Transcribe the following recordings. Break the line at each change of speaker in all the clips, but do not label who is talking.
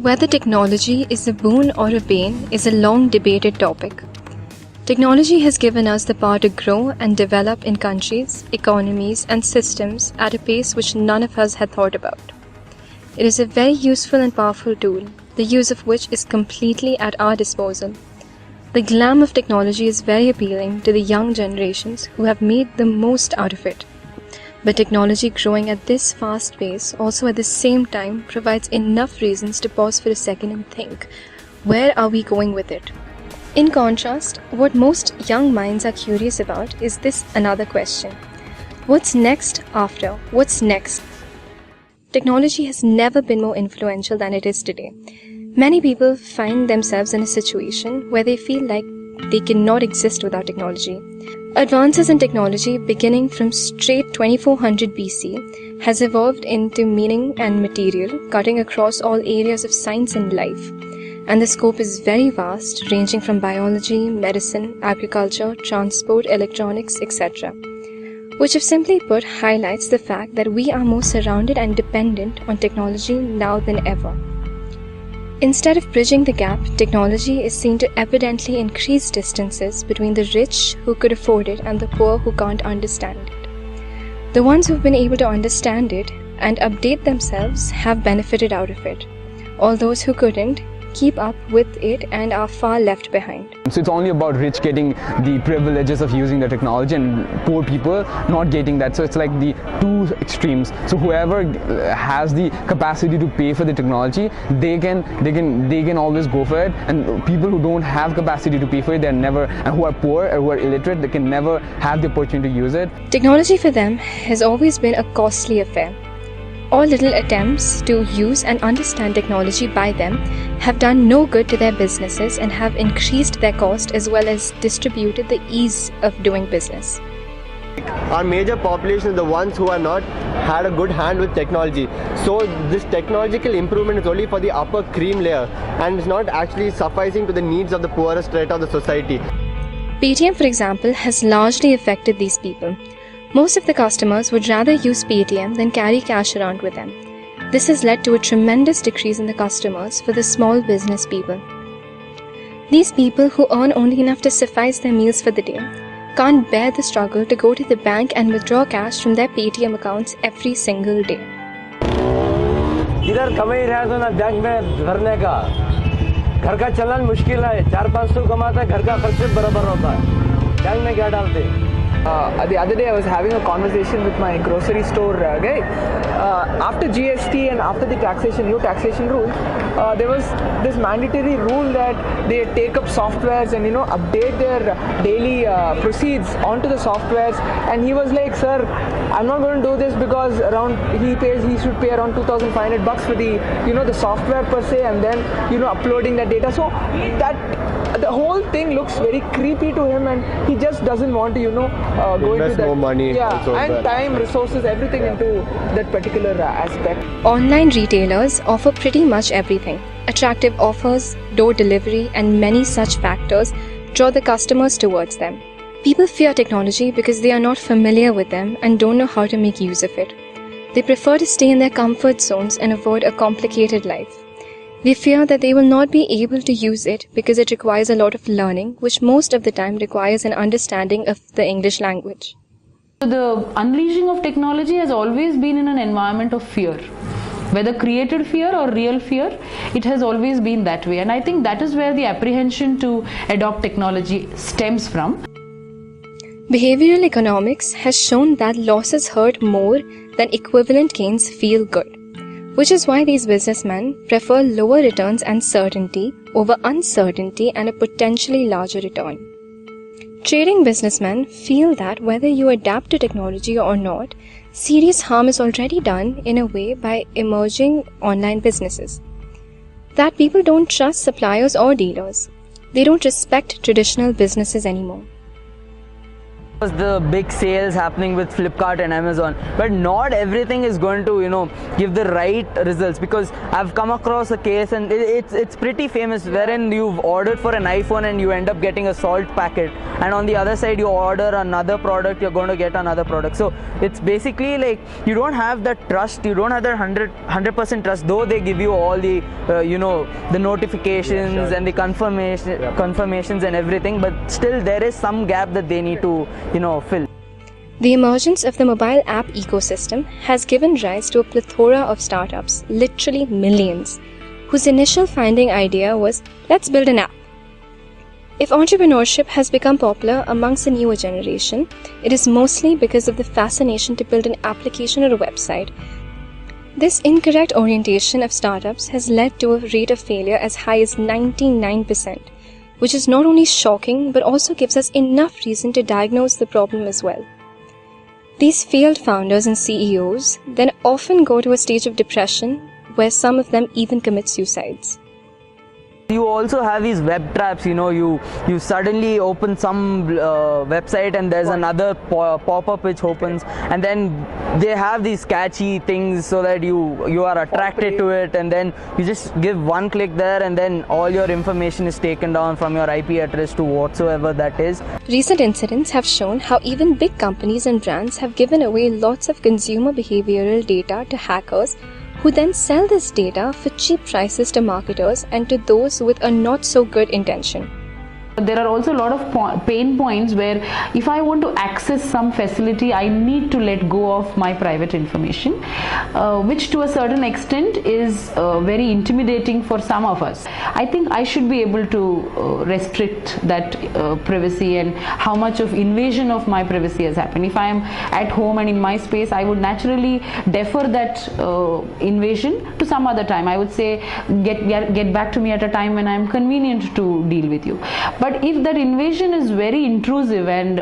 Whether technology is a boon or a bane is a long debated topic. Technology has given us the power to grow and develop in countries, economies, and systems at a pace which none of us had thought about. It is a very useful and powerful tool, the use of which is completely at our disposal. The glam of technology is very appealing to the young generations who have made the most out of it. But technology growing at this fast pace also at the same time provides enough reasons to pause for a second and think, where are we going with it? In contrast, what most young minds are curious about is this another question. What's next after? What's next? Technology has never been more influential than it is today. Many people find themselves in a situation where they feel like they cannot exist without technology. Advances in technology beginning from straight 2400 BC has evolved into meaning and material cutting across all areas of science and life. And the scope is very vast, ranging from biology, medicine, agriculture, transport, electronics, etc. Which, if simply put, highlights the fact that we are more surrounded and dependent on technology now than ever. Instead of bridging the gap, technology is seen to evidently increase distances between the rich who could afford it and the poor who can't understand it. The ones who've been able to understand it and update themselves have benefited out of it. All those who couldn't keep up with it and are far left behind.
So it's only about rich getting the privileges of using the technology and poor people not getting that. So it's like the two extremes. So whoever has the capacity to pay for the technology, they can always go for it. And people who don't have capacity to pay for it, they're never, and who are poor or who are illiterate, they can never have the opportunity to use it.
Technology for them has always been a costly affair. All little attempts to use and understand technology by them have done no good to their businesses and have increased their cost as well as distributed the ease of doing business.
Our major population is the ones who have not had a good hand with technology. So this technological improvement is only for the upper cream layer and is not actually sufficing to the needs of the poorest strata of the society.
Paytm, for example, has largely affected these people. Most of the customers would rather use Paytm than carry cash around with them. This has led to a tremendous decrease in the customers for the small business people. These people who earn only enough to suffice their meals for the day can't bear the struggle to go to the bank and withdraw cash from their Paytm accounts every single day.
इधर कमाई रहा तो ना bank में भरने का घर का चलन मुश्किल है 400-500 कमाता है घर का खर्च बराबर होता है बैंक में क्या डालते
The other day I was having a conversation with my grocery store guy. After GST and after the new taxation rules, there was this mandatory rule that they take up softwares and update their daily proceeds onto the softwares. And he was like, "Sir, I'm not going to do this because he should pay around $2,500 for the software per se, and then uploading that data." So that the whole thing looks very creepy to him, and he just doesn't want to go into that.
More money,
and time, resources, everything into that particular aspect.
Online retailers offer pretty much everything. Attractive offers, door delivery, and many such factors draw the customers towards them. People fear technology because they are not familiar with them and don't know how to make use of it. They prefer to stay in their comfort zones and avoid a complicated life. They fear that they will not be able to use it because it requires a lot of learning, which most of the time requires an understanding of the English language.
The unleashing of technology has always been in an environment of fear. Whether created fear or real fear, it has always been that way. And I think that is where the apprehension to adopt technology stems from.
Behavioral economics has shown that losses hurt more than equivalent gains feel good. Which is why these businessmen prefer lower returns and certainty over uncertainty and a potentially larger return. Trading businessmen feel that whether you adapt to technology or not, serious harm is already done in a way by emerging online businesses. That people don't trust suppliers or dealers. They don't respect traditional businesses anymore.
The big sales happening with Flipkart and Amazon, but not everything is going to give the right results, because I've come across a case, and it's pretty famous, wherein you've ordered for an iPhone and you end up getting a salt packet, and on the other side you order another product, you're going to get another product. So it's basically like you don't have that trust, you don't have that 100% trust, though they give you all the the notifications and the confirmations and everything, but still there is some gap that they need to fill.
The emergence of the mobile app ecosystem has given rise to a plethora of startups, literally millions, whose initial founding idea was, let's build an app. If entrepreneurship has become popular amongst the newer generation, it is mostly because of the fascination to build an application or a website. This incorrect orientation of startups has led to a rate of failure as high as 99%. Which is not only shocking but also gives us enough reason to diagnose the problem as well. These failed founders and CEOs then often go to a stage of depression where some of them even commit suicides.
You also have these web traps, you suddenly open some website and there's another pop-up which opens, and then they have these catchy things so that you are attracted to it, and then you just give one click there and then all your information is taken down from your IP address to whatsoever that is.
Recent incidents have shown how even big companies and brands have given away lots of consumer behavioral data to hackers, who then sell this data for cheap prices to marketers and to those with a not so good intention.
There are also a lot of pain points where if I want to access some facility, I need to let go of my private information, which to a certain extent is very intimidating for some of us. I think I should be able to restrict that privacy and how much of invasion of my privacy has happened. If I am at home and in my space, I would naturally defer that invasion to some other time. I would say get back to me at a time when I am convenient to deal with you. But if that invasion is very intrusive and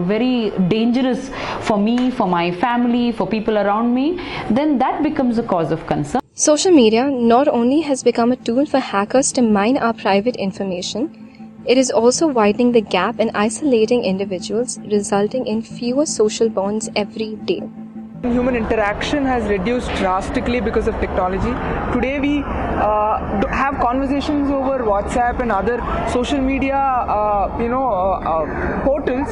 very dangerous for me, for my family, for people around me, then that becomes a cause of concern.
Social media not only has become a tool for hackers to mine our private information, it is also widening the gap and isolating individuals, resulting in fewer social bonds every day.
Human interaction has reduced drastically because of technology. Today we have conversations over WhatsApp and other social media portals,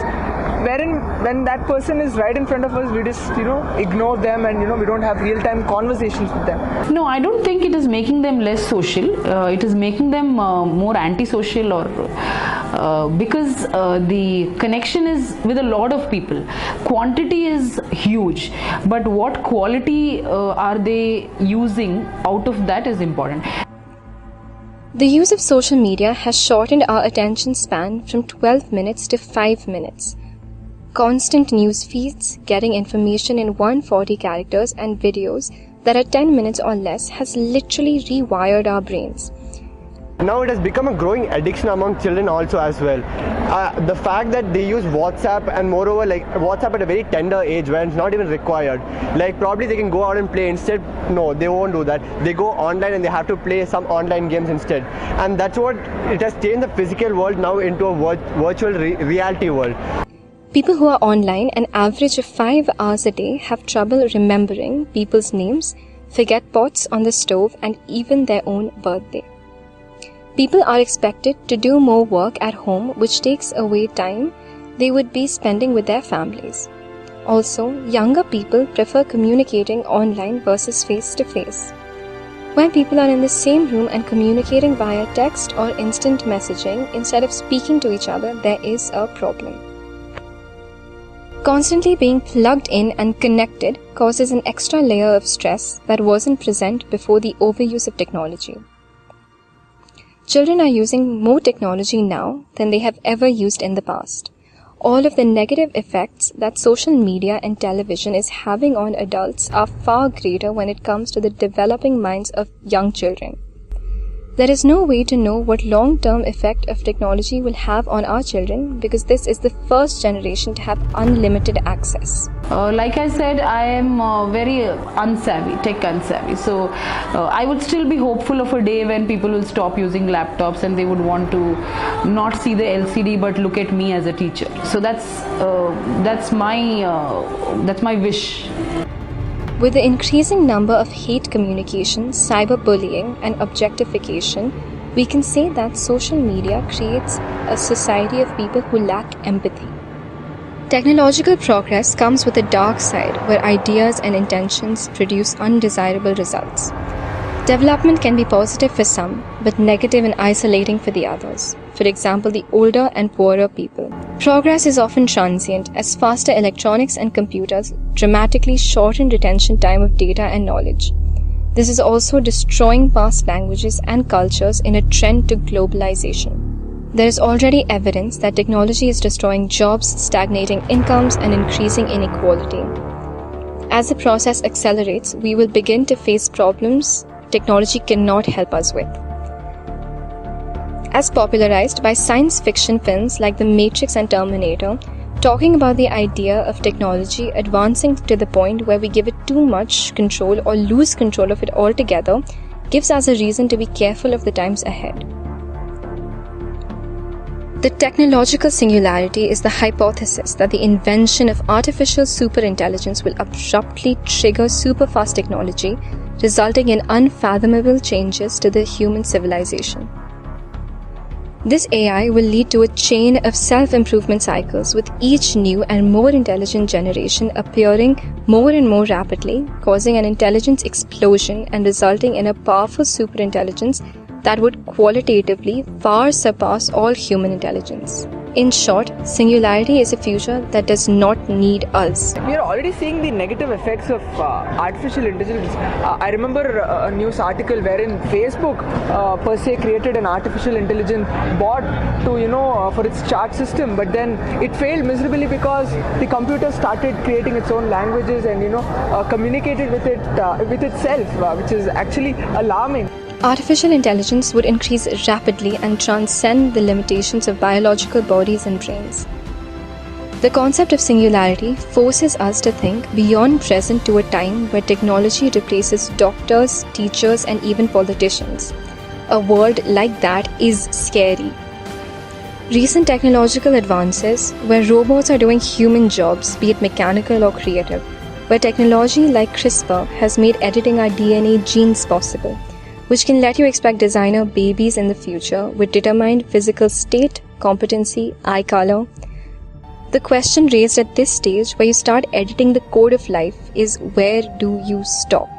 wherein when that person is right in front of us, we just ignore them, and we don't have real-time conversations with them.
No, I don't think it is making them less social. It is making them more antisocial, or because the connection is with a lot of people. Quantity is huge, but what quality are they using out of that is important.
The use of social media has shortened our attention span from 12 minutes to 5 minutes. Constant news feeds, getting information in 140 characters, and videos that are 10 minutes or less has literally rewired our brains.
Now it has become a growing addiction among children also as well. The fact that they use WhatsApp, and moreover WhatsApp at a very tender age when it's not even required. Probably they can go out and play. Instead, no, they won't do that. They go online and they have to play some online games instead. And that's what it has changed the physical world now into a virtual reality world.
People who are online an average of 5 hours a day have trouble remembering people's names, forget pots on the stove, and even their own birthday. People are expected to do more work at home, which takes away time they would be spending with their families. Also, younger people prefer communicating online versus face-to-face. When people are in the same room and communicating via text or instant messaging instead of speaking to each other, there is a problem. Constantly being plugged in and connected causes an extra layer of stress that wasn't present before the overuse of technology. Children are using more technology now than they have ever used in the past. All of the negative effects that social media and television is having on adults are far greater when it comes to the developing minds of young children. There is no way to know what long-term effect of technology will have on our children because this is the first generation to have unlimited access.
Like I said, I am very unsavvy, tech unsavvy. So I would still be hopeful of a day when people will stop using laptops and they would want to not see the LCD but look at me as a teacher. So that's my wish.
With the increasing number of hate communications, cyberbullying, and objectification, we can say that social media creates a society of people who lack empathy. Technological progress comes with a dark side where ideas and intentions produce undesirable results. Development can be positive for some, but negative and isolating for the others. For example, the older and poorer people. Progress is often transient, as faster electronics and computers dramatically shorten retention time of data and knowledge. This is also destroying past languages and cultures in a trend to globalization. There is already evidence that technology is destroying jobs, stagnating incomes, and increasing inequality. As the process accelerates, we will begin to face problems technology cannot help us with. As popularized by science fiction films like The Matrix and Terminator, talking about the idea of technology advancing to the point where we give it too much control or lose control of it altogether gives us a reason to be careful of the times ahead. The technological singularity is the hypothesis that the invention of artificial superintelligence will abruptly trigger super-fast technology, resulting in unfathomable changes to the human civilization. This AI will lead to a chain of self-improvement cycles, with each new and more intelligent generation appearing more and more rapidly, causing an intelligence explosion and resulting in a powerful superintelligence that would qualitatively far surpass all human intelligence. In short, singularity is a future that does not need us.
We are already seeing the negative effects of artificial intelligence. I remember a news article wherein Facebook per se created an artificial intelligence bot to for its chat system, but then it failed miserably because the computer started creating its own languages and communicated with it with itself, which is actually alarming.
Artificial intelligence would increase rapidly and transcend the limitations of biological bodies and brains. The concept of singularity forces us to think beyond present to a time where technology replaces doctors, teachers, and even politicians. A world like that is scary. Recent technological advances, where robots are doing human jobs, be it mechanical or creative, where technology like CRISPR has made editing our DNA genes possible, which can let you expect designer babies in the future with determined physical state, competency, eye color. The question raised at this stage where you start editing the code of life is, where do you stop?